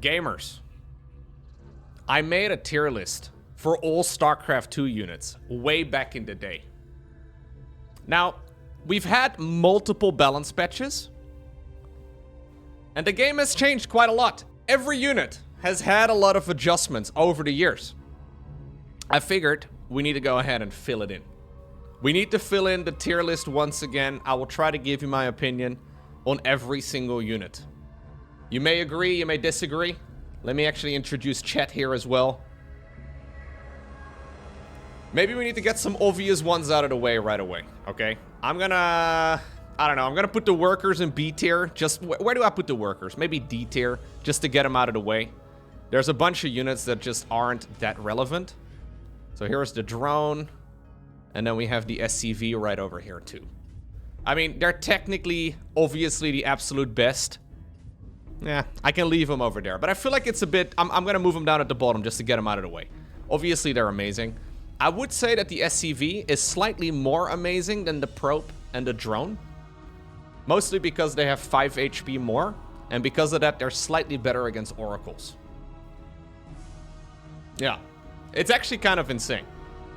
Gamers, I made a tier list for all StarCraft 2 units way back in the day. Now, we've had multiple balance patches, and the game has changed quite a lot. Every unit has had a lot of adjustments over the years. I figured we need to go ahead and fill it in. We need to fill in the tier list once again. I will try to give you my opinion on every single unit. You may agree, you may disagree. Let me actually introduce chat here as well. Maybe we need to get some obvious ones out of the way right away, okay? I'm gonna put the workers in B tier. Just, where do I put the workers? Maybe D tier, just to get them out of the way. There's a bunch of units that just aren't that relevant. So here's the drone. And then we have the SCV right over here too. I mean, they're technically, obviously, the absolute best. Yeah, I can leave them over there. But I feel like it's a bit... I'm going to move them down at the bottom just to get them out of the way. Obviously, they're amazing. I would say that the SCV is slightly more amazing than the probe and the drone. Mostly because they have 5 HP more. And because of that, they're slightly better against oracles. Yeah. It's actually kind of insane.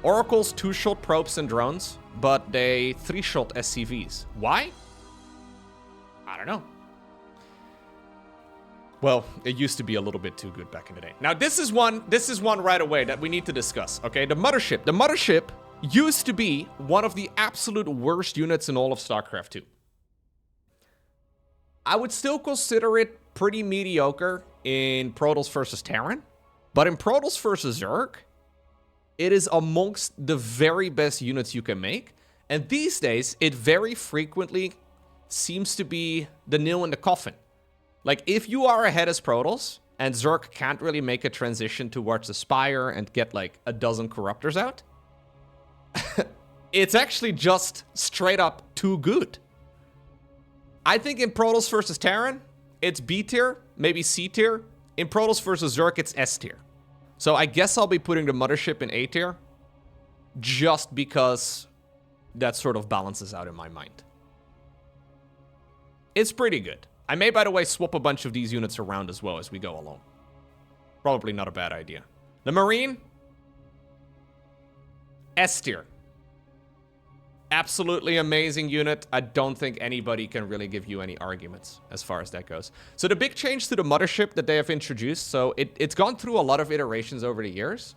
Oracles 2-shot probes and drones, but they 3-shot SCVs. Why? I don't know. Well, it used to be a little bit too good back in the day. Now, this is one right away that we need to discuss, okay? The Mothership. The Mothership used to be one of the absolute worst units in all of StarCraft 2. I would still consider it pretty mediocre in Protoss versus Terran, but in Protoss versus Zerg, it is amongst the very best units you can make. And these days, it very frequently seems to be the nail in the coffin. Like, if you are ahead as Protoss, and Zerg can't really make a transition towards the Spire and get, like, a dozen Corruptors out, it's actually just straight up too good. I think in Protoss versus Terran, it's B tier, maybe C tier. In Protoss versus Zerg, it's S tier. So I guess I'll be putting the Mothership in A tier, just because that sort of balances out in my mind. It's pretty good. I may, by the way, swap a bunch of these units around as well as we go along. Probably not a bad idea. The Marine, S tier. Absolutely amazing unit. I don't think anybody can really give you any arguments as far as that goes. So the big change to the Mothership that they have introduced, so it's gone through a lot of iterations over the years,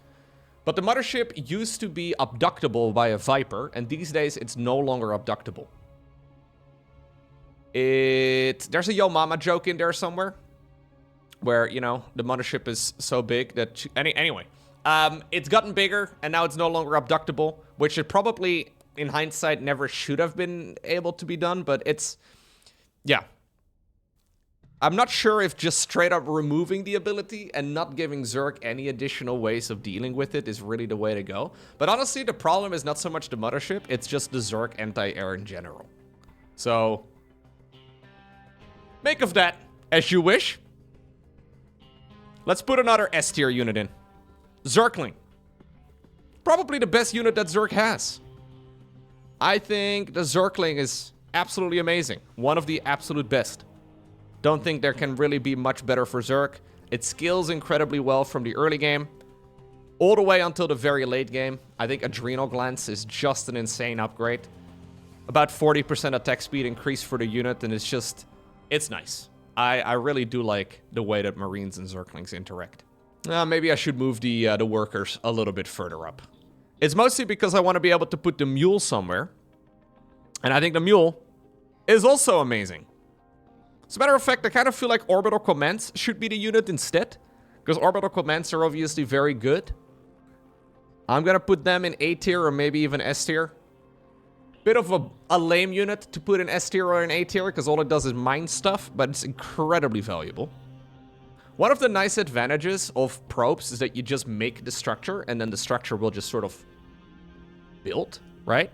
but the Mothership used to be abductable by a Viper, and these days it's no longer abductable. There's a Yo Mama joke in there somewhere, where, you know, the Mothership is so big that... Anyway, it's gotten bigger, and now it's no longer abductable, which it probably... in hindsight, never should have been able to be done, but it's... yeah. I'm not sure if just straight up removing the ability and not giving Zerg any additional ways of dealing with it is really the way to go. But honestly, the problem is not so much the Mothership, it's just the Zerg anti-air in general. So... make of that as you wish. Let's put another S tier unit in. Zergling. Probably the best unit that Zerg has. I think the Zergling is absolutely amazing. One of the absolute best. Don't think there can really be much better for Zerg. It scales incredibly well from the early game all the way until the very late game. I think Adrenal Glance is just an insane upgrade. About 40% attack speed increase for the unit, and it's just... it's nice. I really do like the way that Marines and Zerglings interact. Maybe I should move the workers a little bit further up. It's mostly because I want to be able to put the MULE somewhere. And I think the MULE is also amazing. As a matter of fact, I kind of feel like Orbital Commands should be the unit instead. Because Orbital Commands are obviously very good. I'm going to put them in A tier or maybe even S tier. Bit of a lame unit to put in S tier or in A tier, because all it does is mine stuff, but it's incredibly valuable. One of the nice advantages of probes is that you just make the structure, and then the structure will just sort of build, right?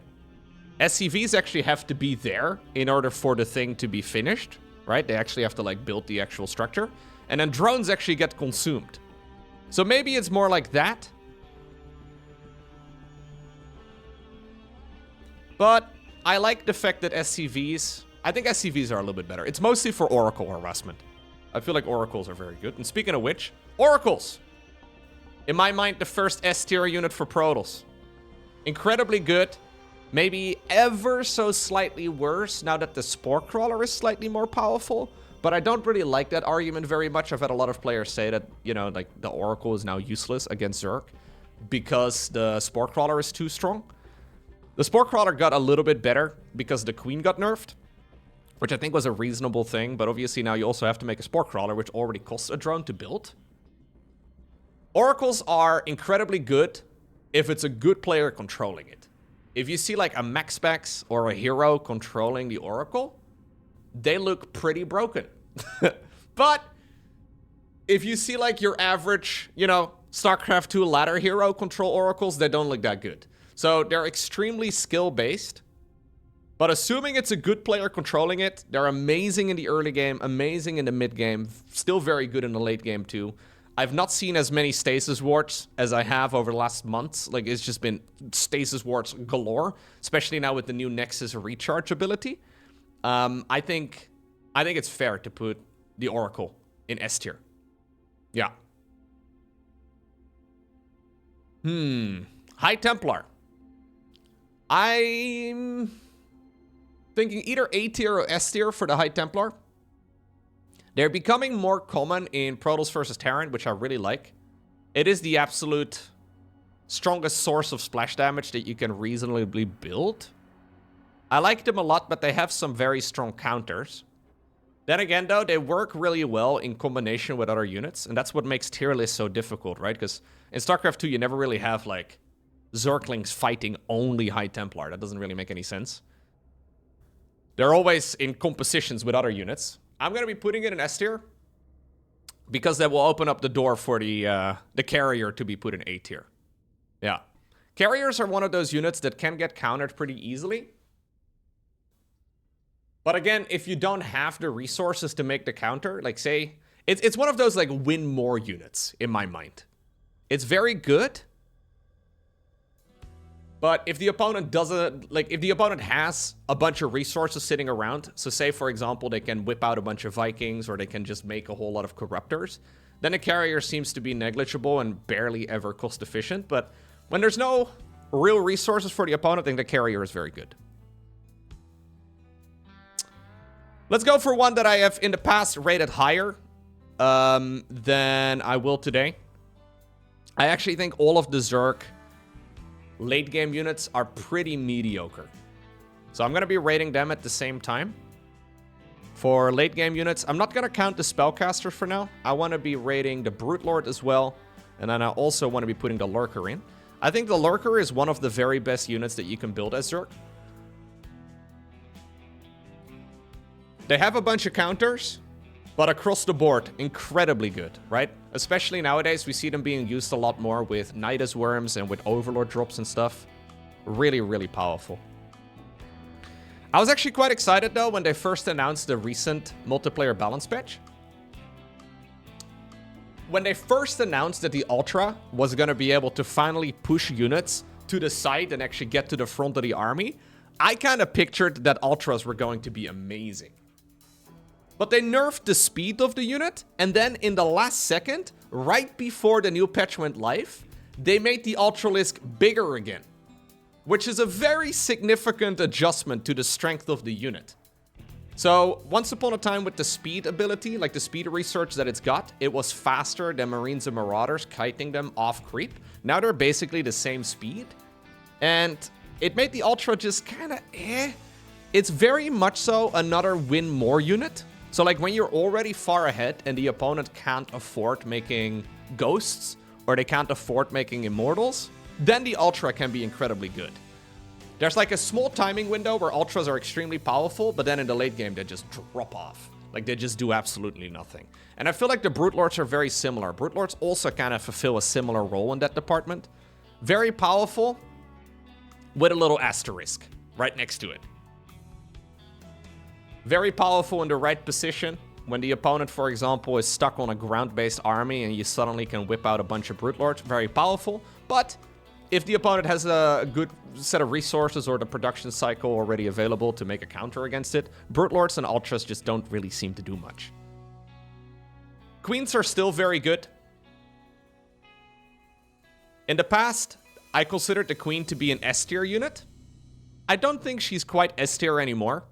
SCVs actually have to be there in order for the thing to be finished, right? They actually have to, like, build the actual structure. And then drones actually get consumed. So maybe it's more like that. But I like the fact that SCVs... I think SCVs are a little bit better. It's mostly for Oracle harassment. I feel like Oracles are very good. And speaking of which, Oracles! In my mind, the first S-tier unit for Protoss. Incredibly good. Maybe ever so slightly worse now that the Spore Crawler is slightly more powerful. But I don't really like that argument very much. I've had a lot of players say that, you know, like the Oracle is now useless against Zerg because the Spore Crawler is too strong. The Spore Crawler got a little bit better because the Queen got nerfed, which I think was a reasonable thing. But obviously now you also have to make a Spore Crawler, which already costs a drone to build. Oracles are incredibly good if it's a good player controlling it. If you see like a MaxPax or a hero controlling the Oracle, they look pretty broken. But if you see like your average, you know, StarCraft 2 ladder hero control Oracles, they don't look that good. So they're extremely skill-based. But assuming it's a good player controlling it, they're amazing in the early game, amazing in the mid game, still very good in the late game too. I've not seen as many stasis wards as I have over the last months. Like, it's just been stasis wards galore, especially now with the new Nexus recharge ability. I think it's fair to put the Oracle in S tier. Yeah. High Templar. I'm thinking either A tier or S tier for the High Templar. They're becoming more common in Protoss versus Terran, which I really like. It is the absolute strongest source of splash damage that you can reasonably build. I like them a lot, but they have some very strong counters. Then again, though, they work really well in combination with other units, and that's what makes tier lists so difficult, right? Because in StarCraft 2, you never really have, like, Zerglings fighting only High Templar. That doesn't really make any sense. They're always in compositions with other units. I'm going to be putting it in S tier because that will open up the door for the carrier to be put in A tier. Yeah. Carriers are one of those units that can get countered pretty easily. But again, if you don't have the resources to make the counter, like say, it's one of those like win more units in my mind. It's very good. But if the opponent doesn't, like, if the opponent has a bunch of resources sitting around, so say, for example, they can whip out a bunch of Vikings or they can just make a whole lot of Corruptors, then a carrier seems to be negligible and barely ever cost efficient. But when there's no real resources for the opponent, I think the carrier is very good. Let's go for one that I have in the past rated higher than I will today. I actually think all of the Zerg late game units are pretty mediocre. So I'm going to be rating them at the same time. For late game units, I'm not going to count the Spellcaster for now. I want to be rating the Brute Lord as well. And then I also want to be putting the Lurker in. I think the Lurker is one of the very best units that you can build as Zerg. They have a bunch of counters, but across the board, incredibly good, right? Especially nowadays, we see them being used a lot more with Nidus Worms and with Overlord drops and stuff. Really, really powerful. I was actually quite excited, though, when they first announced the recent multiplayer balance patch. When they first announced that the Ultra was going to be able to finally push units to the side and actually get to the front of the army, I kind of pictured that Ultras were going to be amazing. But they nerfed the speed of the unit, and then in the last second, right before the new patch went live, they made the Ultralisk bigger again, which is a very significant adjustment to the strength of the unit. So, once upon a time with the speed ability, like the speed research that it's got, it was faster than Marines and Marauders, kiting them off creep. Now they're basically the same speed, and it made the Ultra just kind of It's very much so another win more unit. So like when you're already far ahead and the opponent can't afford making Ghosts or they can't afford making Immortals, then the Ultra can be incredibly good. There's like a small timing window where Ultras are extremely powerful, but then in the late game they just drop off. Like they just do absolutely nothing. And I feel like the Brute Lords are very similar. Brute Lords also kind of fulfill a similar role in that department. Very powerful with a little asterisk right next to it. Very powerful in the right position. When the opponent, for example, is stuck on a ground-based army and you suddenly can whip out a bunch of Brute Lords. Very powerful. But if the opponent has a good set of resources or the production cycle already available to make a counter against it, Brute Lords and Ultras just don't really seem to do much. Queens are still very good. In the past, I considered the Queen to be an S tier unit. I don't think she's quite S tier anymore.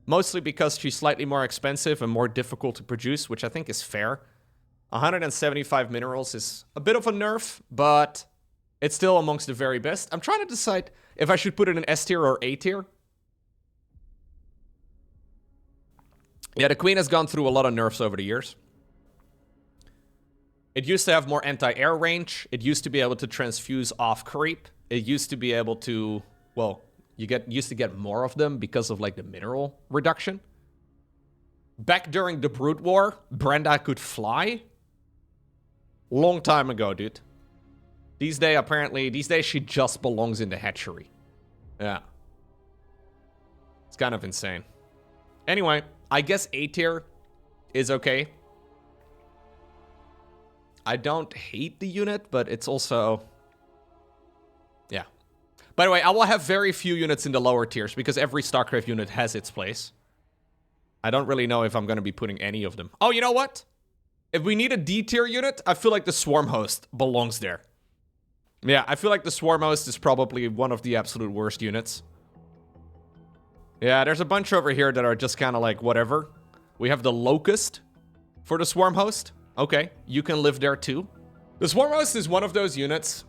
Mostly because she's slightly more expensive and more difficult to produce, which I think is fair. 175 minerals is a bit of a nerf, but it's still amongst the very best. I'm trying to decide if I should put it in S tier or A tier. Yeah, the Queen has gone through a lot of nerfs over the years. It used to have more anti-air range. It used to be able to transfuse off creep. It used to be able to, well, used to get more of them because of like the mineral reduction. Back during the Brood War, Brenda could fly. Long time ago, dude. These days she just belongs in the hatchery. Yeah. It's kind of insane. Anyway, I guess A tier is okay. I don't hate the unit, but it's also... Yeah. By the way, I will have very few units in the lower tiers because every StarCraft unit has its place. I don't really know if I'm going to be putting any of them. Oh, you know what? If we need a D tier unit, I feel like the Swarm Host belongs there. Yeah, I feel like the Swarm Host is probably one of the absolute worst units. Yeah, there's a bunch over here that are just kind of like whatever. We have the Locust for the Swarm Host. Okay, you can live there too. The Swarm Host is one of those units,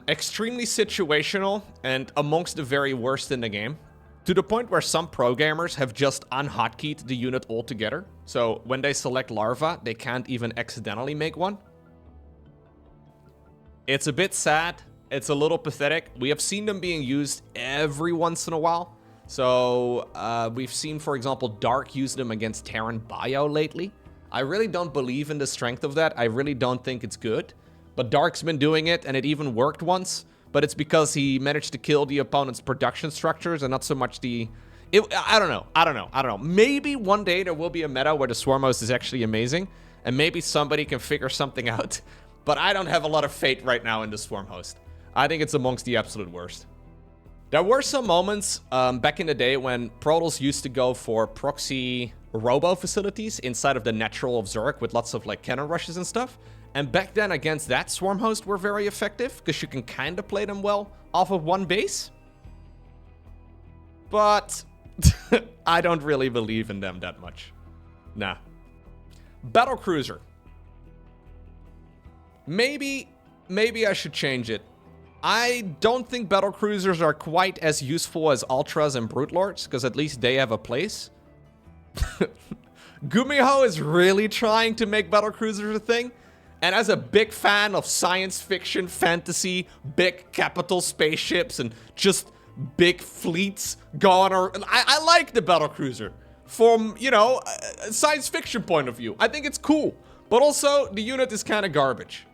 extremely situational and amongst the very worst in the game. To the point where some pro gamers have just unhotkeyed the unit altogether. So when they select Larva, they can't even accidentally make one. It's a bit sad. It's a little pathetic. We have seen them being used every once in a while. So we've seen, for example, Dark use them against Terran Bio lately. I really don't believe in the strength of that. I really don't think it's good. But Dark's been doing it, and it even worked once. But it's because he managed to kill the opponent's production structures and not so much the... I don't know. Maybe one day there will be a meta where the Swarm Host is actually amazing. And maybe somebody can figure something out. But I don't have a lot of faith right now in the Swarm Host. I think it's amongst the absolute worst. There were some moments back in the day when Protoss used to go for proxy robo facilities inside of the natural of Zerg with lots of like cannon rushes and stuff. And back then against that, Swarm Host were very effective because you can kind of play them well off of one base. But I don't really believe in them that much. Nah. Battlecruiser. Maybe I should change it. I don't think Battlecruisers are quite as useful as Ultras and Brute Lords, because at least they have a place. Gumiho is really trying to make Battlecruisers a thing. And as a big fan of science fiction, fantasy, big capital spaceships, and just big fleets going around, I like the Battlecruiser. From, you know, a science fiction point of view. I think it's cool. But also, the unit is kind of garbage.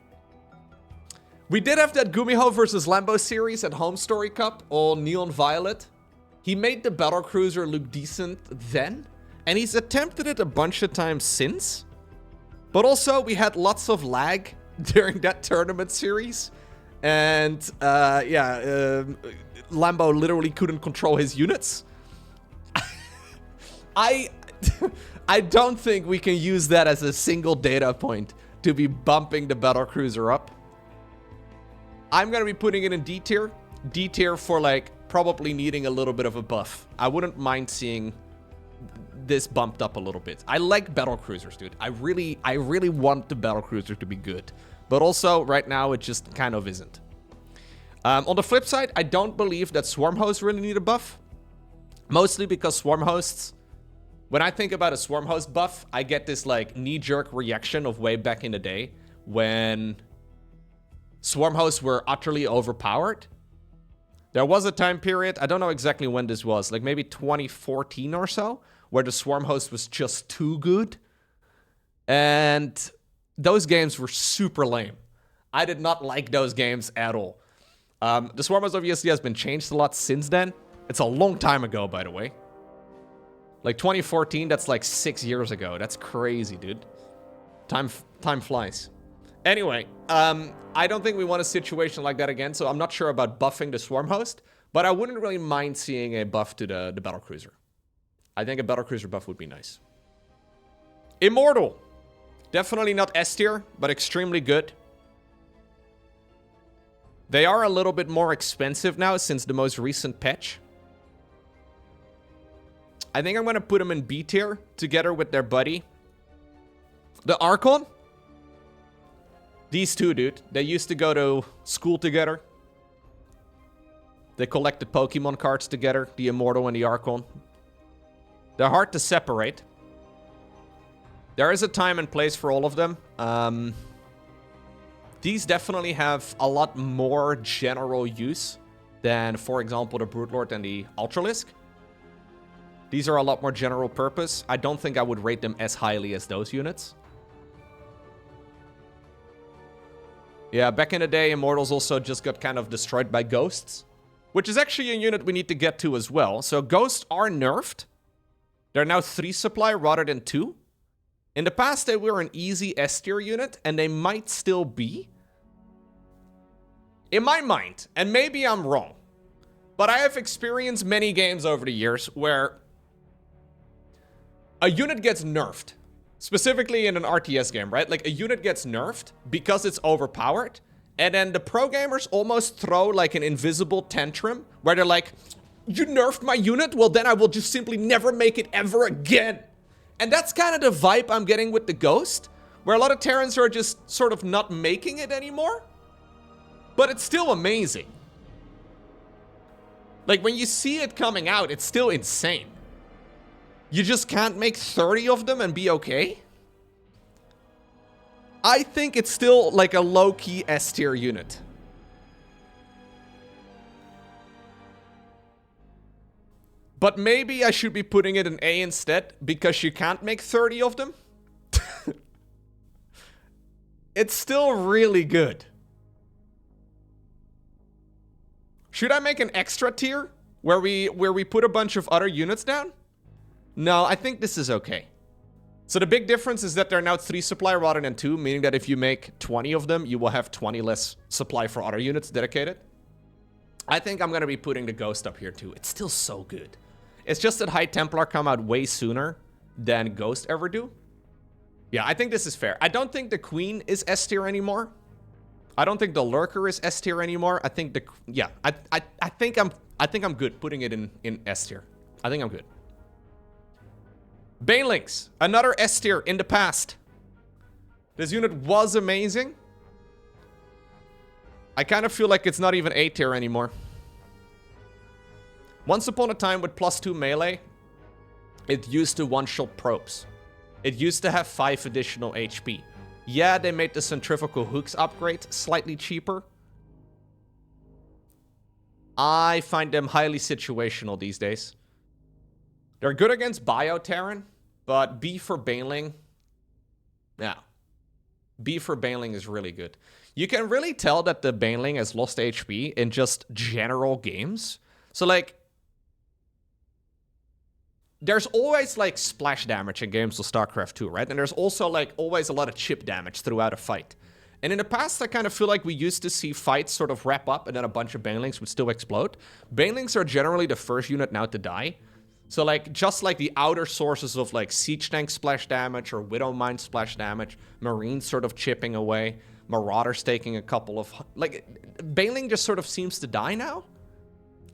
We did have that Gumiho versus Lambo series at Home Story Cup, all neon violet. He made the Battlecruiser look decent then, and he's attempted it a bunch of times since. But also, we had lots of lag during that tournament series. And, Lambo literally couldn't control his units. I don't think we can use that as a single data point to be bumping the Battlecruiser up. I'm going to be putting it in D tier. D tier for, like, probably needing a little bit of a buff. I wouldn't mind seeing this bumped up a little bit. I like Battlecruisers, dude. I really want the Battlecruiser to be good. But also, right now, it just kind of isn't. On the flip side, I don't believe that Swarm Hosts really need a buff. Mostly because Swarm Hosts... When I think about a Swarm Host buff, I get this, like, knee-jerk reaction of way back in the day when Swarm Hosts were utterly overpowered. There was a time period, I don't know exactly when this was, like maybe 2014 or so, where the Swarm Host was just too good. And those games were super lame. I did not like those games at all. The Swarm Host obviously has been changed a lot since then. It's a long time ago, by the way. Like 2014, that's like 6 years ago. That's crazy, dude. Time flies. Anyway, I don't think we want a situation like that again, so I'm not sure about buffing the Swarm Host, but I wouldn't really mind seeing a buff to the Battlecruiser. I think a Battlecruiser buff would be nice. Immortal. Definitely not S tier, but extremely good. They are a little bit more expensive now since the most recent patch. I think I'm going to put them in B tier together with their buddy. The Archon. These two, dude. They used to go to school together. They collected Pokemon cards together. The Immortal and the Archon. They're hard to separate. There is a time and place for all of them. These definitely have a lot more general use than, for example, the Broodlord and the Ultralisk. These are a lot more general purpose. I don't think I would rate them as highly as those units. Yeah, back in the day, Immortals also just got kind of destroyed by Ghosts, which is actually a unit we need to get to as well. So Ghosts are nerfed. They're now 3 supply rather than 2. In the past, they were an easy S tier unit, and they might still be. In my mind, and maybe I'm wrong, but I have experienced many games over the years where a unit gets nerfed. Specifically in an RTS game, right? Like, a unit gets nerfed because it's overpowered, and then the pro gamers almost throw, like, an invisible tantrum, where they're like, you nerfed my unit? Well, then I will just simply never make it ever again. And that's kind of the vibe I'm getting with the Ghost, where a lot of Terrans are just sort of not making it anymore. But it's still amazing. Like, when you see it coming out, it's still insane. You just can't make 30 of them and be okay? I think it's still like a low-key S-tier unit. But maybe I should be putting it in A instead, because you can't make 30 of them. It's still really good. Should I make an extra tier where we put a bunch of other units down? No, I think this is okay. So the big difference is that they're now 3 supply rather than 2, meaning that if you make 20 of them, you will have 20 less supply for other units dedicated. I think I'm going to be putting the Ghost up here too. It's still so good. It's just that High Templar come out way sooner than Ghost ever do. Yeah, I think this is fair. I don't think the Queen is S tier anymore. I don't think the Lurker is S tier anymore. I think the... Yeah, I think I'm good putting it in S tier. I think I'm good. Banelings, another S tier in the past. This unit was amazing. I kind of feel like it's not even A tier anymore. Once upon a time with +2 melee, it used to one-shot probes. It used to have 5 additional HP. Yeah, they made the centrifugal hooks upgrade slightly cheaper. I find them highly situational these days. They're good against Bio-Terran, but B for Baneling, yeah. B for Baneling is really good. You can really tell that the Baneling has lost HP in just general games. So, like, there's always, like, splash damage in games of StarCraft 2, right? And there's also, like, always a lot of chip damage throughout a fight. And in the past, I kind of feel like we used to see fights sort of wrap up and then a bunch of Banelings would still explode. Banelings are generally the first unit now to die. So, like, just like the outer sources of, like, Siege Tank splash damage or Widow Mine splash damage, Marines sort of chipping away, Marauders taking a couple of... Like, Baneling just sort of seems to die now.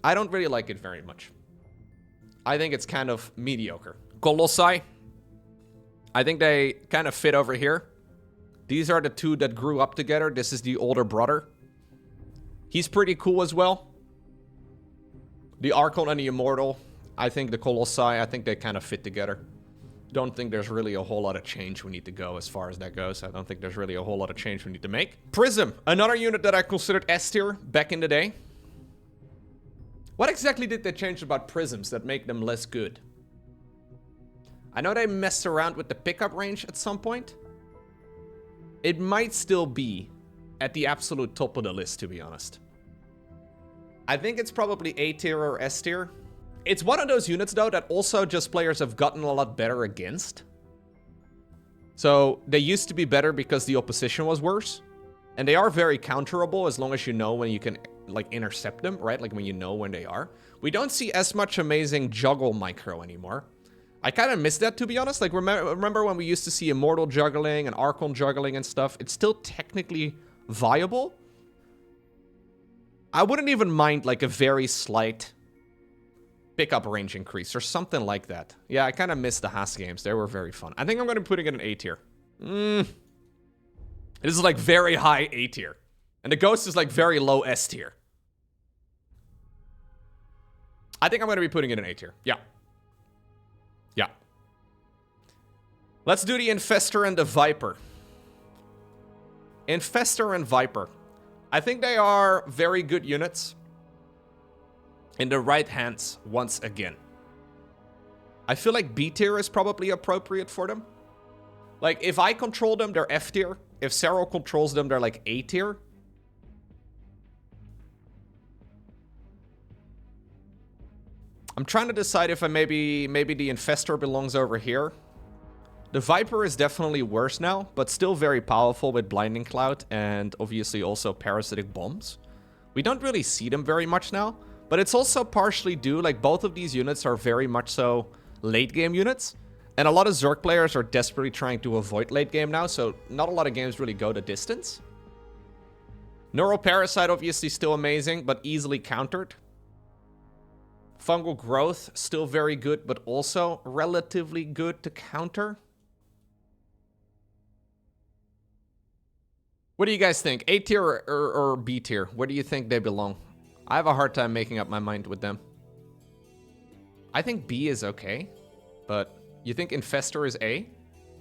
I don't really like it very much. I think it's kind of mediocre. Colossi. I think they kind of fit over here. These are the two that grew up together. This is the older brother. He's pretty cool as well. The Archon and the Immortal. I think the Colossi, I think they kind of fit together. Don't think there's really a whole lot of change we need to go as far as that goes. I don't think there's really a whole lot of change we need to make. Prism, another unit that I considered S tier back in the day. What exactly did they change about Prisms that make them less good? I know they messed around with the pickup range at some point. It might still be at the absolute top of the list, to be honest. I think it's probably A tier or S tier. It's one of those units, though, that also just players have gotten a lot better against. So they used to be better because the opposition was worse. And they are very counterable as long as you know when you can, like, intercept them, right? Like, when you know when they are. We don't see as much amazing juggle micro anymore. I kind of miss that, to be honest. Like, remember when we used to see Immortal juggling and Archon juggling and stuff? It's still technically viable. I wouldn't even mind, like, a very slight pickup range increase or something like that. Yeah, I kind of miss the Haas games. They were very fun. I think I'm going to be putting it in A tier. This is, like, very high A tier. And the Ghost is, like, very low S tier. I think I'm going to be putting it in A tier. Yeah. Yeah. Let's do the Infestor and the Viper. Infestor and Viper. I think they are very good units. In the right hands, once again. I feel like B tier is probably appropriate for them. Like, if I control them, they're F tier. If Cyril controls them, they're like A tier. I'm trying to decide if maybe the Infestor belongs over here. The Viper is definitely worse now, but still very powerful with Blinding Cloud and obviously also Parasitic Bombs. We don't really see them very much now, but it's also partially due, like, both of these units are very much so late game units. And a lot of Zerg players are desperately trying to avoid late game now, so not a lot of games really go the distance. Neuroparasite obviously still amazing, but easily countered. Fungal Growth, still very good, but also relatively good to counter. What do you guys think? A tier or B tier? Where do you think they belong? I have a hard time making up my mind with them. I think B is okay, but you think Infestor is A?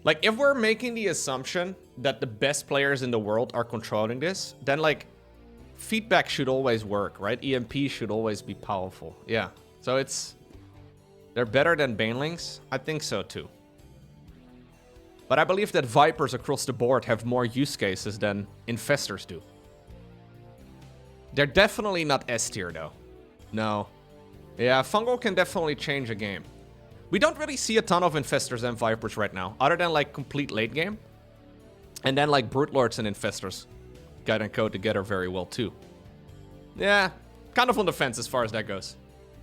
Like, if we're making the assumption that the best players in the world are controlling this, then, like, feedback should always work, right? EMP should always be powerful. Yeah. So they're better than Banelings? I think so too. But I believe that Vipers across the board have more use cases than Infestors do. They're definitely not S tier though. No. Yeah, Fungal can definitely change a game. We don't really see a ton of Infestors and Vipers right now, other than like complete late game. And then like Brute Lords and Infestors guide and code together very well too. Yeah, kind of on the fence as far as that goes.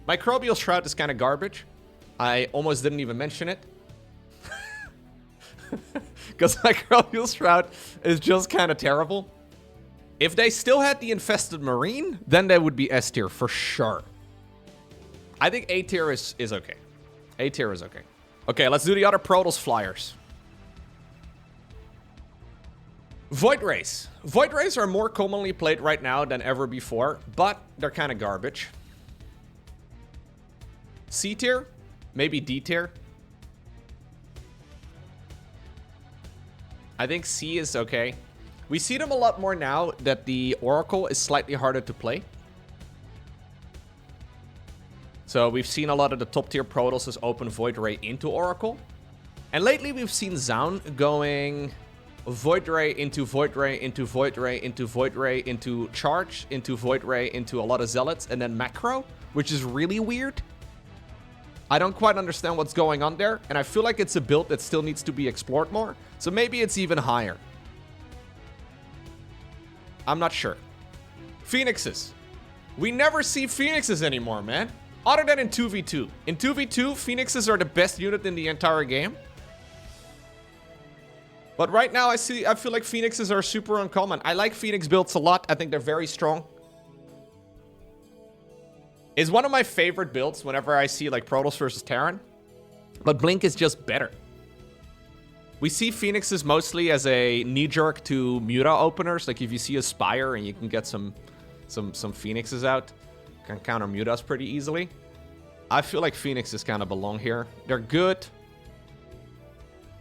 Microbial Shroud is kind of garbage. I almost didn't even mention it. Because Microbial Shroud is just kind of terrible. If they still had the Infested Marine, then they would be S tier for sure. I think A tier is okay. A tier is okay. Okay, let's do the other Protoss flyers. Void Rays. Void Rays are more commonly played right now than ever before, but they're kind of garbage. C tier? Maybe D tier? I think C is okay. We see them a lot more now that the Oracle is slightly harder to play. So we've seen a lot of the top tier Protosses open Void Ray into Oracle. And lately we've seen Zaun going Void Ray into Void Ray into Void Ray into Void Ray into Charge into Void Ray into a lot of Zealots and then Macro, which is really weird. I don't quite understand what's going on there, and I feel like it's a build that still needs to be explored more, so maybe it's even higher. I'm not sure. Phoenixes. We never see Phoenixes anymore, man. Other than in 2v2. In 2v2, Phoenixes are the best unit in the entire game. But right now, I feel like Phoenixes are super uncommon. I like Phoenix builds a lot. I think they're very strong. It's one of my favorite builds whenever I see like Protoss versus Terran. But Blink is just better. We see Phoenixes mostly as a knee-jerk to Muta openers. Like if you see a Spire and you can get some Phoenixes out, can counter Mutas pretty easily. I feel like Phoenixes kind of belong here. They're good.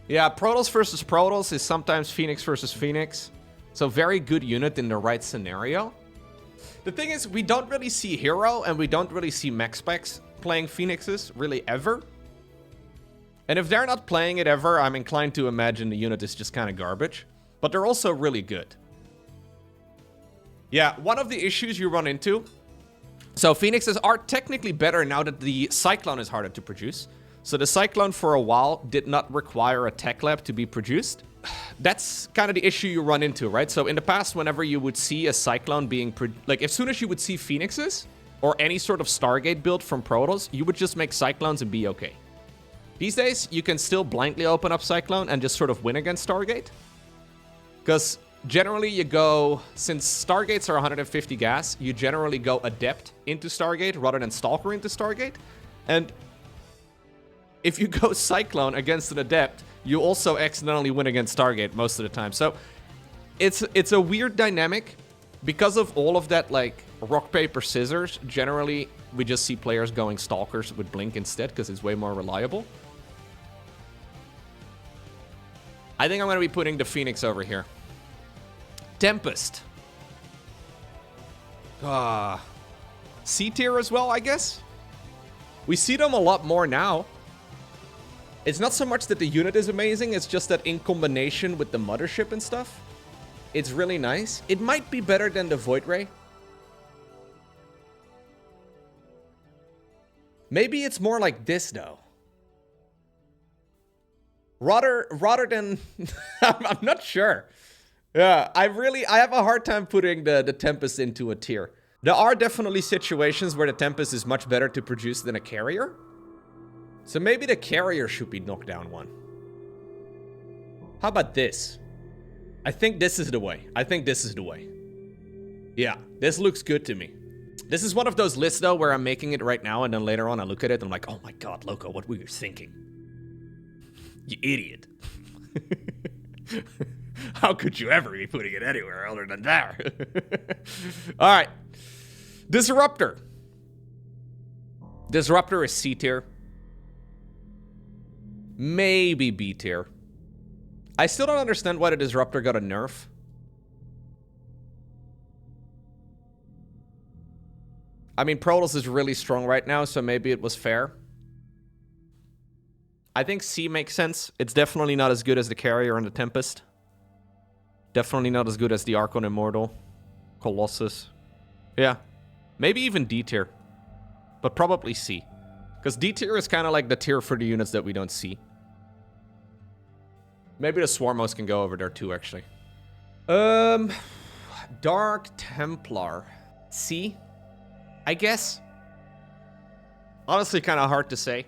Yeah, Protoss versus Protoss is sometimes Phoenix versus Phoenix. So very good unit in the right scenario. The thing is, we don't really see Hero and we don't really see Mech Specs playing Phoenixes really ever. And if they're not playing it ever, I'm inclined to imagine the unit is just kind of garbage. But they're also really good. Yeah, one of the issues you run into... So Phoenixes are technically better now that the Cyclone is harder to produce. So the Cyclone for a while did not require a tech lab to be produced. That's kind of the issue you run into, right? So in the past, whenever you would see a Cyclone being... like, as soon as you would see Phoenixes or any sort of Stargate build from Protoss, you would just make Cyclones and be okay. These days, you can still blindly open up Cyclone and just sort of win against Stargate. Because generally you go, since Stargates are 150 gas, you generally go Adept into Stargate rather than Stalker into Stargate. And if you go Cyclone against an Adept, you also accidentally win against Stargate most of the time. So it's a weird dynamic. Because of all of that, like, rock, paper, scissors, generally we just see players going Stalkers with Blink instead because it's way more reliable. I think I'm going to be putting the Phoenix over here. Tempest. C tier as well, I guess? We see them a lot more now. It's not so much that the unit is amazing, it's just that in combination with the Mothership and stuff, it's really nice. It might be better than the Void Ray. Maybe it's more like this, though. Rather than... I'm not sure. Yeah, I have a hard time putting the Tempest into a tier. There are definitely situations where the Tempest is much better to produce than a Carrier. So maybe the Carrier should be knocked down one. How about this? I think this is the way. I think this is the way. Yeah, this looks good to me. This is one of those lists, though, where I'm making it right now, and then later on I look at it and I'm like, oh my god, Loco, what were you thinking? You idiot. How could you ever be putting it anywhere other than there? Alright. Disruptor. Disruptor is C tier. Maybe B tier. I still don't understand why the Disruptor got a nerf. I mean, Protoss is really strong right now, so maybe it was fair. I think C makes sense. It's definitely not as good as the Carrier and the Tempest. Definitely not as good as the Archon Immortal. Colossus. Yeah. Maybe even D tier. But probably C. Because D tier is kind of like the tier for the units that we don't see. Maybe the Swarmos can go over there too, actually. Dark Templar. C? I guess. Honestly, kind of hard to say.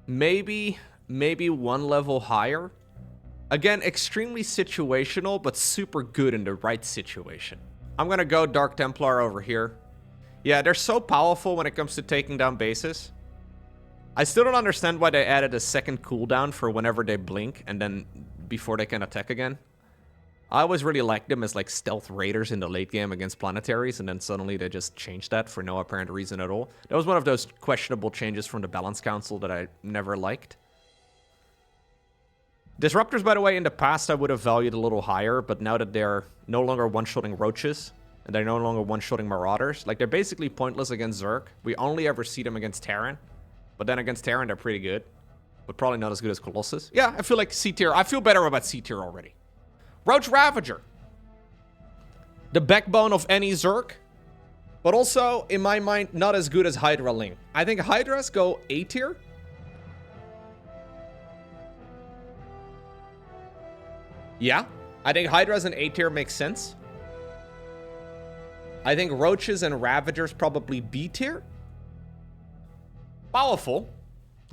Maybe one level higher. Again, extremely situational, but super good in the right situation. I'm gonna go Dark Templar over here. Yeah, they're so powerful when it comes to taking down bases. I still don't understand why they added a second cooldown for whenever they blink and then before they can attack again. I always really liked them as like stealth raiders in the late game against planetaries, and then suddenly they just changed that for no apparent reason at all. That was one of those questionable changes from the Balance Council that I never liked. Disruptors, by the way, in the past I would have valued a little higher, but now that they're no longer one-shotting Roaches, and they're no longer one-shotting Marauders, like they're basically pointless against Zerg. We only ever see them against Terran, but then against Terran they're pretty good, but probably not as good as Colossus. Yeah, I feel like C tier. I feel better about C tier already. Roach Ravager. The backbone of any Zerg, but also, in my mind, not as good as Hydralisk. I think Hydras go A tier. Yeah, I think Hydras and A tier makes sense. I think Roaches and Ravagers probably B tier. Powerful.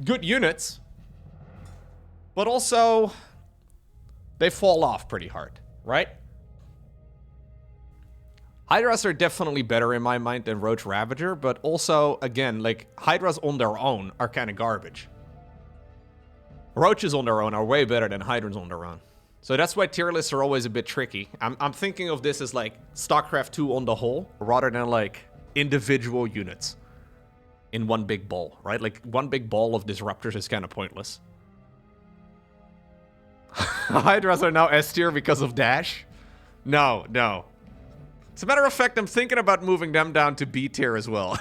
Good units. But also, they fall off pretty hard, right? Hydras are definitely better in my mind than Roach Ravager, but also, again, like, Hydras on their own are kind of garbage. Roaches on their own are way better than Hydras on their own. So that's why tier lists are always a bit tricky. I'm thinking of this as like StarCraft 2 on the whole, rather than like individual units in one big ball, right? Like one big ball of Disruptors is kind of pointless. Hydras are now S tier because of Dash? No, no. As a matter of fact, I'm thinking about moving them down to B tier as well.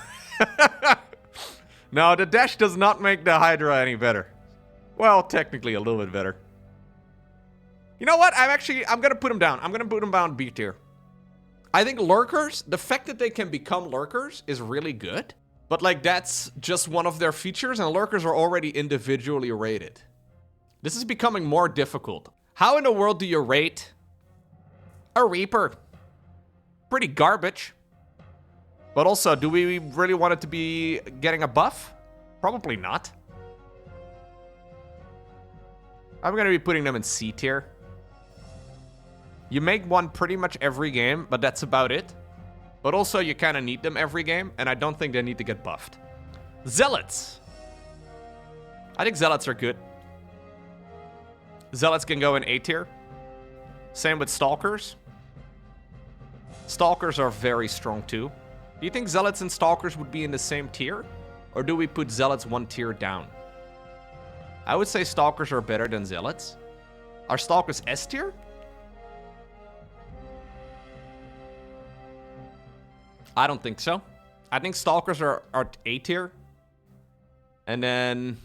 No, the Dash does not make the Hydra any better. Well, technically a little bit better. You know what? I'm gonna put them down. I'm gonna put them down B tier. I think Lurkers, the fact that they can become Lurkers is really good. But like, that's just one of their features, and Lurkers are already individually rated. This is becoming more difficult. How in the world do you rate a Reaper? Pretty garbage. But also, do we really want it to be getting a buff? Probably not. I'm gonna be putting them in C tier. You make one pretty much every game, but that's about it. But also, you kind of need them every game, and I don't think they need to get buffed. Zealots. I think Zealots are good. Zealots can go in A tier. Same with Stalkers. Stalkers are very strong too. Do you think Zealots and Stalkers would be in the same tier? Or do we put Zealots one tier down? I would say Stalkers are better than Zealots. Are Stalkers S tier? I don't think so. I think Stalkers are A tier. And then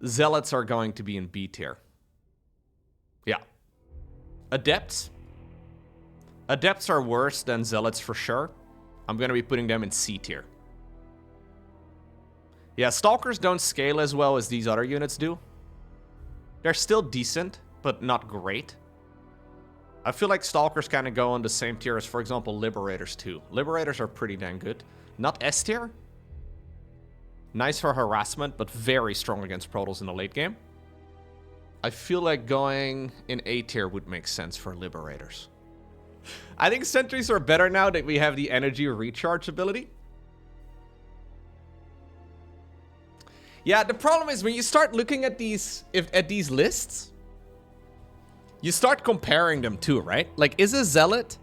Zealots are going to be in B tier. Yeah. Adepts. Adepts are worse than Zealots for sure. I'm going to be putting them in C tier. Yeah, Stalkers don't scale as well as these other units do. They're still decent, but not great. I feel like Stalkers kind of go on the same tier as, for example, Liberators too. Liberators are pretty dang good. Not S tier. Nice for harassment, but very strong against Protals in the late game. I feel like going in A tier would make sense for Liberators. I think Sentries are better now that we have the energy recharge ability. Yeah, the problem is when you start looking at these lists, you start comparing them too, right? Like, is a Zealot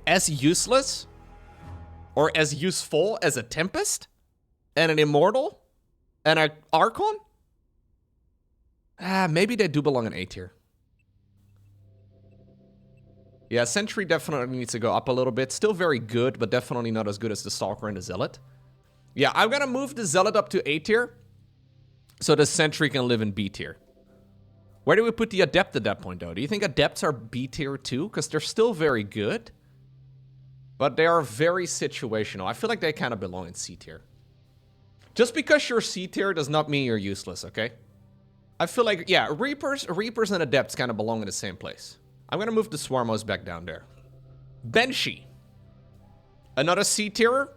as useless or as useful as a Tempest and an Immortal and an Archon? Maybe they do belong in A tier. Yeah, Sentry definitely needs to go up a little bit. Still very good, but definitely not as good as the Stalker and the Zealot. Yeah, I'm gonna move the Zealot up to A tier so the Sentry can live in B tier. Where do we put the Adept at that point, though? Do you think Adepts are B tier too? Because they're still very good, but they are very situational. I feel like they kind of belong in C tier. Just because you're C tier does not mean you're useless, okay? I feel like, yeah, Reapers and Adepts kind of belong in the same place. I'm going to move the Swarmos back down there. Banshee. Another C tierer.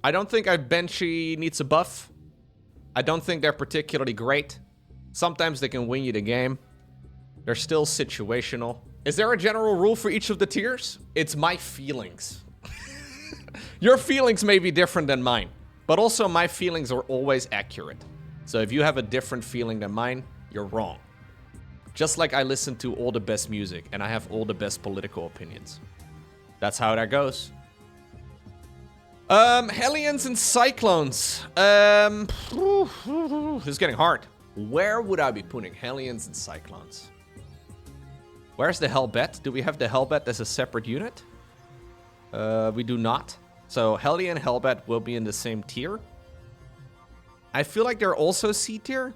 I don't think Banshee needs a buff. I don't think they're particularly great. Sometimes they can win you the game. They're still situational. Is there a general rule for each of the tiers? It's my feelings. Your feelings may be different than mine, but also my feelings are always accurate. So if you have a different feeling than mine, you're wrong. Just like I listen to all the best music and I have all the best political opinions. That's how that goes. Hellions and Cyclones. This is getting hard. Where would I be putting Hellions and Cyclones? Where's the Hellbat? Do we have the Hellbat as a separate unit? We do not. So Hellion and Hellbat will be in the same tier. I feel like they're also C tier.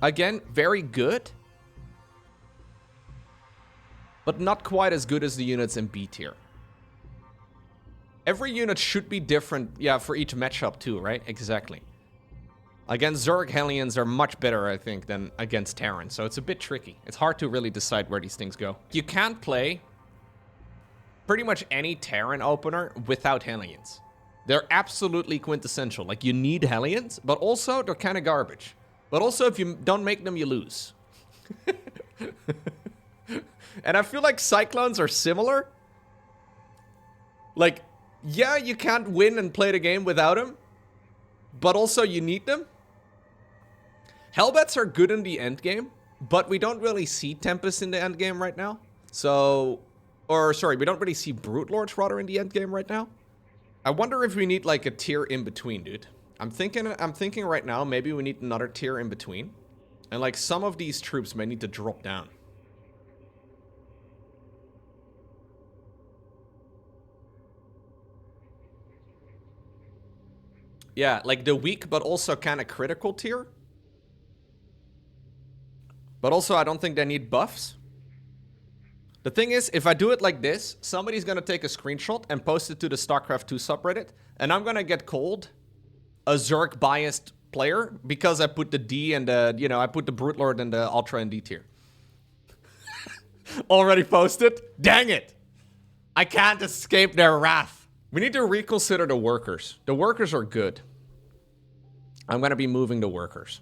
Again, very good. But not quite as good as the units in B tier. Every unit should be different, yeah, for each matchup too, right? Exactly. Against Zerg, Hellions are much better, I think, than against Terran, so it's a bit tricky. It's hard to really decide where these things go. You can't play pretty much any Terran opener without Hellions. They're absolutely quintessential. Like, you need Hellions, but also they're kind of garbage. But also, if you don't make them, you lose. And I feel like Cyclones are similar. Like, yeah, you can't win and play the game without them, but also you need them. Hellbats are good in the end game, but we don't really see Tempest in the end game right now. So, or sorry, we don't really see Brute Lords rather in the end game right now. I wonder if we need like a tier in between, dude. I'm thinking right now maybe we need another tier in between, and like some of these troops may need to drop down. Yeah, like the weak but also kind of critical tier. But also I don't think they need buffs. The thing is, if I do it like this, somebody's gonna take a screenshot and post it to the StarCraft 2 subreddit, and I'm gonna get called a Zerg biased player because I put the D and the, you know, I put the Brute Lord and the Ultra and D tier. Already posted? Dang it! I can't escape their wrath. We need to reconsider the workers. The workers are good. I'm going to be moving the workers.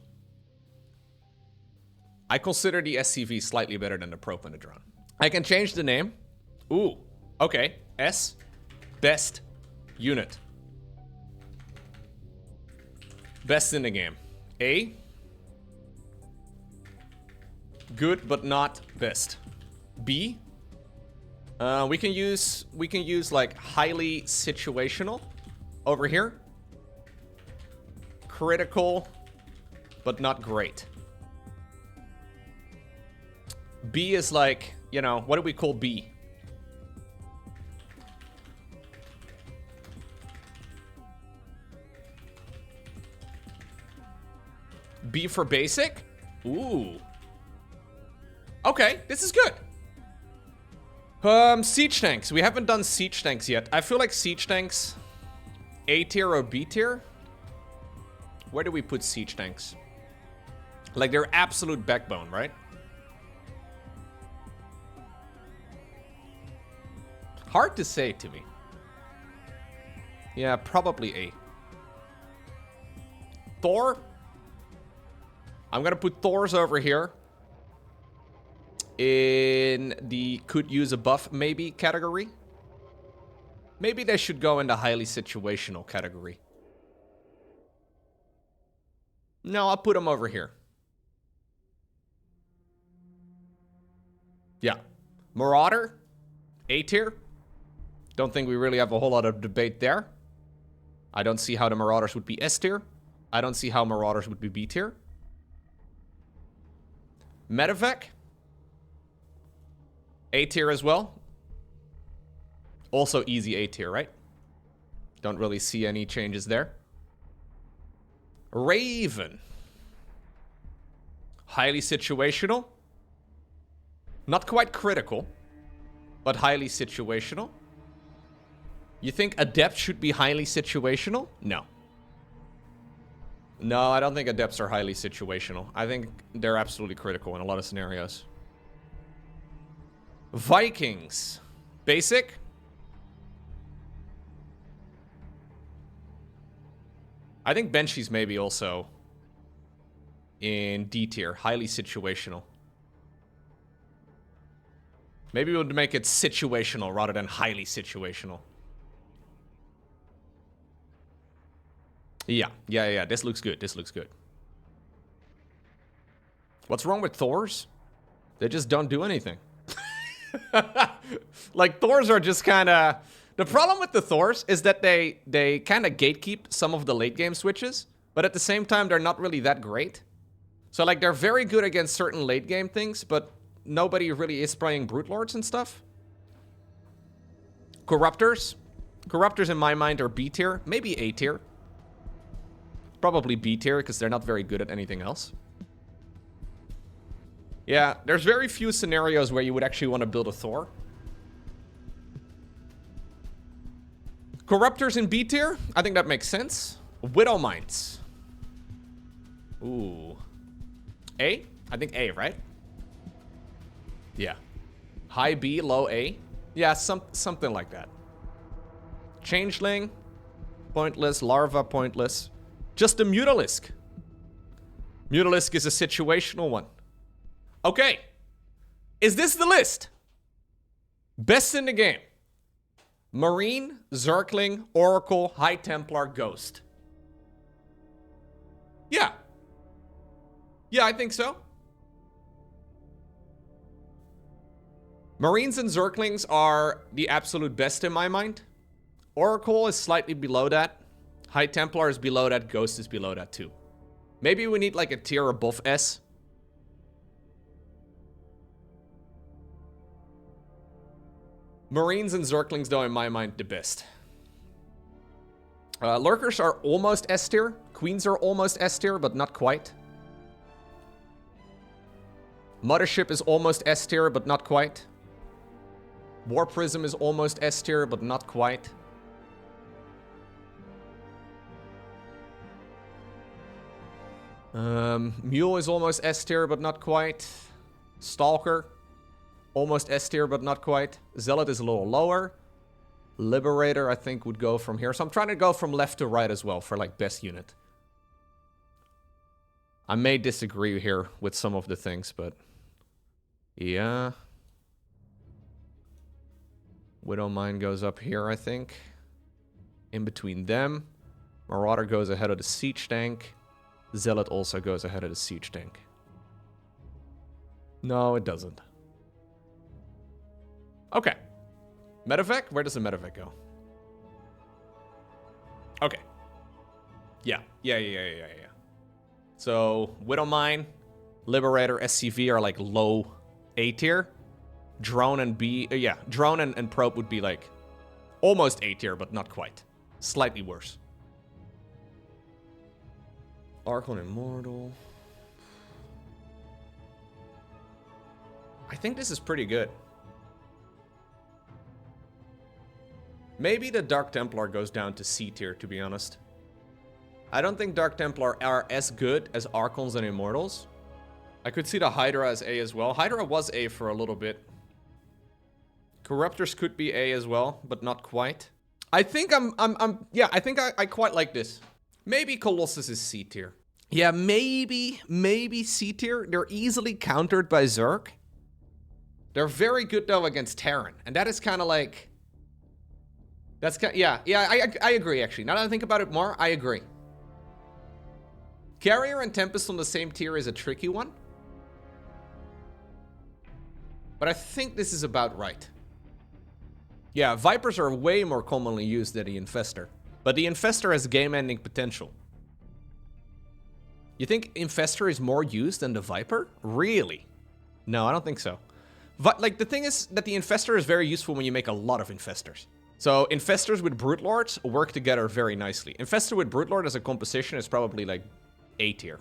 I consider the SCV slightly better than the Propanodron. I can change the name. Ooh, okay. S, best unit. Best in the game. A, good but not best. B, we can use like highly situational over here. Critical but not great. B is like, you know, what do we call B? B for basic? Ooh. Okay, this is good. Siege tanks. We haven't done siege tanks yet. I feel like siege tanks, A tier or B tier. Where do we put siege tanks? Like their absolute backbone, right? Hard to say to me. Yeah, probably A. Thor. I'm gonna put Thors over here. In the could use a buff maybe category. Maybe they should go in the highly situational category. No, I'll put them over here. Yeah. Marauder, A tier. Don't think we really have a whole lot of debate there. I don't see how the Marauders would be S tier. I don't see how Marauders would be B tier. Medivac, A tier as well. Also easy A tier, right? Don't really see any changes there. Raven. Highly situational. Not quite critical, but highly situational. You think Adept should be highly situational? No. No, I don't think Adepts are highly situational. I think they're absolutely critical in a lot of scenarios. Vikings. Basic. I think Banshees maybe also in D tier. Highly situational. Maybe we would make it situational rather than highly situational. Yeah. This looks good. This looks good. What's wrong with Thors? They just don't do anything. Like, Thors are just kind of... The problem with the Thors is that they kind of gatekeep some of the late game switches, but at the same time, they're not really that great. So, like, they're very good against certain late game things, but nobody really is playing Brute Lords and stuff. Corruptors. Corruptors, in my mind, are B tier. Maybe A tier. Probably B tier, because they're not very good at anything else. Yeah, there's very few scenarios where you would actually want to build a Thor. Corruptors in B tier? I think that makes sense. Widow Mines. Ooh. A? I think A, right? Yeah. High B, low A? Yeah, something like that. Changeling. Pointless. Larva, pointless. Just a Mutalisk. Mutalisk is a situational one. Okay. Is this the list? Best in the game. Marine, Zergling, Oracle, High Templar, Ghost. Yeah. Yeah, I think so. Marines and Zerglings are the absolute best in my mind. Oracle is slightly below that. High Templar is below that. Ghost is below that too. Maybe we need like a tier above S. Marines and Zerglings, though, in my mind, the best. Lurkers are almost S tier. Queens are almost S tier, but not quite. Mothership is almost S tier, but not quite. War Prism is almost S tier, but not quite. Mule is almost S tier, but not quite. Stalker, almost S tier, but not quite. Zealot is a little lower. Liberator, I think, would go from here. So I'm trying to go from left to right as well for, like, best unit. I may disagree here with some of the things, but... yeah. Widowmine goes up here, I think. In between them. Marauder goes ahead of the siege tank. Zealot also goes ahead of the siege tank. No, it doesn't. Okay. Medivac? Where does the Medivac go? Okay. Yeah. So, Widowmine, Liberator, SCV are like low A tier. Drone and B... yeah, Drone and Probe would be like almost A tier, but not quite. Slightly worse. Archon Immortal. I think this is pretty good. Maybe the Dark Templar goes down to C tier, to be honest. I don't think Dark Templar are as good as Archons and Immortals. I could see the Hydra as A as well. Hydra was A for a little bit. Corruptors could be A as well, but not quite. I think I think I quite like this. Maybe Colossus is C tier. Yeah, maybe C tier. They're easily countered by Zerg. They're very good though against Terran, and that is kind of like... that's kind... yeah, I agree actually. Now that I think about it more, I agree. Carrier and Tempest on the same tier is a tricky one. But I think this is about right. Yeah, Vipers are way more commonly used than the Infestor. But the Infestor has game-ending potential. You think Infestor is more used than the Viper? Really? No, I don't think so. Like, the thing is that the Infestor is very useful when you make a lot of Infestors. So, Infestors with Brute Lords work together very nicely. Infestor with Brute Lord as a composition is probably like A tier.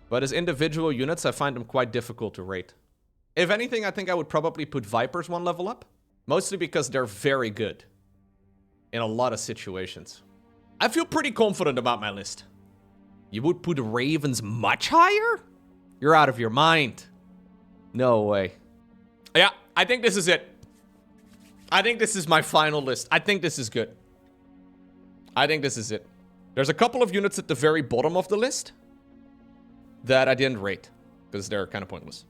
But as individual units, I find them quite difficult to rate. If anything, I think I would probably put Vipers one level up. Mostly because they're very good in a lot of situations. I feel pretty confident about my list. You would put Ravens much higher? You're out of your mind. No way. Yeah, I think this is it. I think this is my final list. I think this is good. I think this is it. There's a couple of units at the very bottom of the list that I didn't rate because they're kind of pointless.